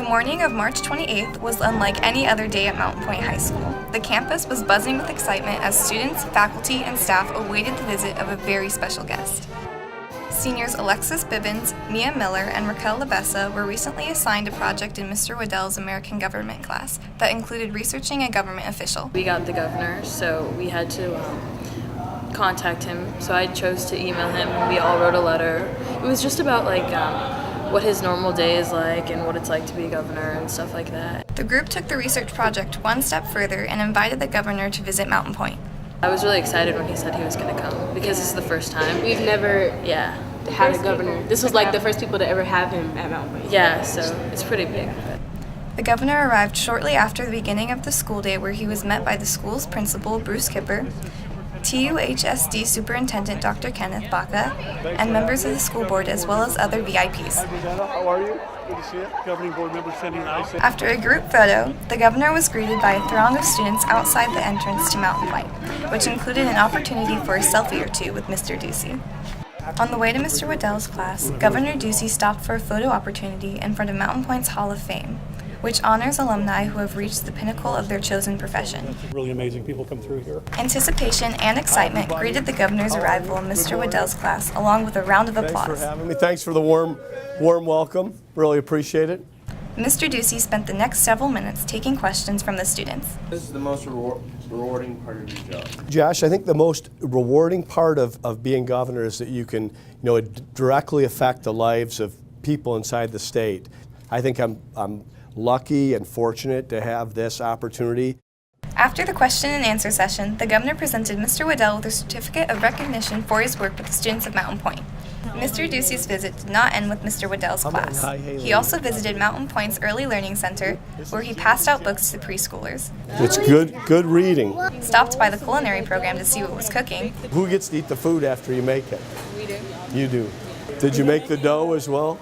The morning of March 28th was unlike any other day at Mountain Pointe High School. The campus was buzzing with excitement as students, faculty, and staff awaited the visit of a very special guest. Seniors Alexis Bibbins, Mia Miller, and Raquel Labessa were recently assigned a project in Mr. Waddell's American Government class that included researching a government official. We got the governor, so we had to contact him. So I chose to email him, and we all wrote a letter. It was just about what his normal day is like and what it's like to be a governor and stuff like that. The group took the research project one step further and invited the governor to visit Mountain Pointe. I was really excited when he said he was going to come because this is the first time. We've never had a governor. This was like the first people to ever have him at Mountain Pointe. Yeah, so it's pretty big. The governor arrived shortly after the beginning of the school day, where he was met by the school's principal, Bruce Kipper, TUHSD Superintendent Dr. Kenneth Baca, and members of the school board, as well as other VIPs. How are you? Good to see you. Governing board member Cindy and I. After a group photo, the governor was greeted by a throng of students outside the entrance to Mountain Pointe, which included an opportunity for a selfie or two with Mr. Ducey. On the way to Mr. Waddell's class, Governor Ducey stopped for a photo opportunity in front of Mountain Pointe's Hall of Fame, which honors alumni who have reached the pinnacle of their chosen profession. Really amazing people come through here. Anticipation and excitement greeted the governor's arrival in Mr. Waddell's class, along with a round of applause. Thanks for having me. Thanks for the warm welcome. Really appreciate it. Mr. Ducey spent the next several minutes taking questions from the students. This is the most rewarding part of your job. Josh, I think the most rewarding part of being governor is that you can, directly affect the lives of people inside the state. I think I'm lucky and fortunate to have this opportunity. After the question and answer session, the governor presented Mr. Waddell with a certificate of recognition for his work with the students of Mountain Pointe. Mr. Ducey's visit did not end with Mr. Waddell's class. He also visited Mountain Pointe's Early Learning Center, where he passed out books to preschoolers. It's good reading. Stopped by the culinary program to see what was cooking. Who gets to eat the food after you make it? We do. You do. Did you make the dough as well?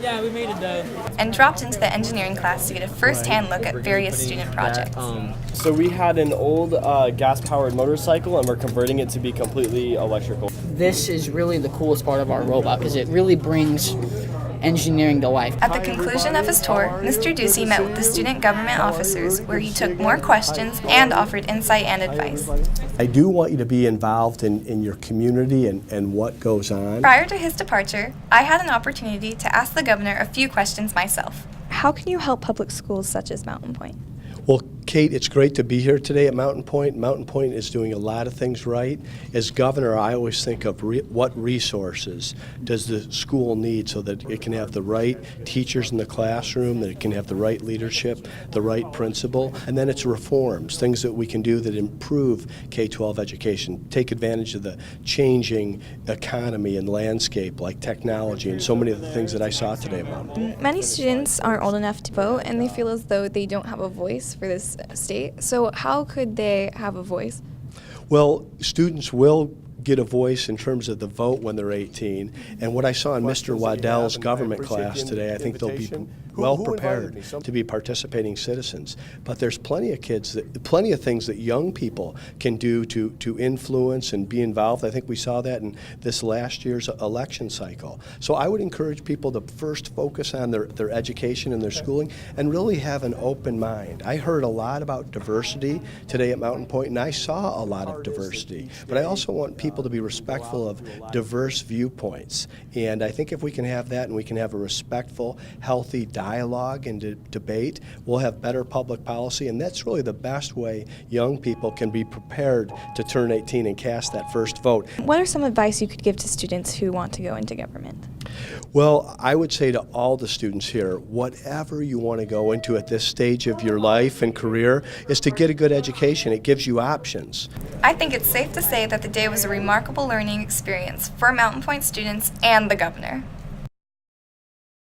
Yeah, we made a dough. And dropped into the engineering class to get a first-hand look at various student projects. So we had an old gas-powered motorcycle, and we're converting it to be completely electrical. This is really the coolest part of our robot because it really brings engineering to life. At the conclusion of his tour, Mr. Ducey met with the student government officers, where he took more questions and offered insight and advice. I do want you to be involved in your community and what goes on. Prior to his departure, I had an opportunity to ask the governor a few questions myself. How can you help public schools such as Mountain Pointe? Well, Kate, it's great to be here today at Mountain Pointe. Mountain Pointe is doing a lot of things right. As governor, I always think of what resources does the school need so that it can have the right teachers in the classroom, that it can have the right leadership, the right principal, and then it's reforms, things that we can do that improve K-12 education, take advantage of the changing economy and landscape like technology and so many of the things that I saw today at Mountain Pointe. Many students aren't old enough to vote, and they feel as though they don't have a voice for this state. So how could they have a voice? Well, students will get a voice in terms of the vote when they're 18. And what I saw in Mr. Waddell's government class today, I think they'll be well prepared to be participating citizens. But there's plenty of things that young people can do to influence and be involved. I think we saw that in this last year's election cycle. So I would encourage people to first focus on their education and their schooling and really have an open mind. I heard a lot about diversity today at Mountain Pointe, and I saw a lot of diversity. But I also want people to be respectful of diverse viewpoints. And I think if we can have that and we can have a respectful, healthy dialogue and debate, we'll have better public policy. And that's really the best way young people can be prepared to turn 18 and cast that first vote. What are some advice you could give to students who want to go into government? Well, I would say to all the students here, whatever you want to go into at this stage of your life and career is to get a good education. It gives you options. I think it's safe to say that the day was a remarkable learning experience for Mountain Pointe students and the governor.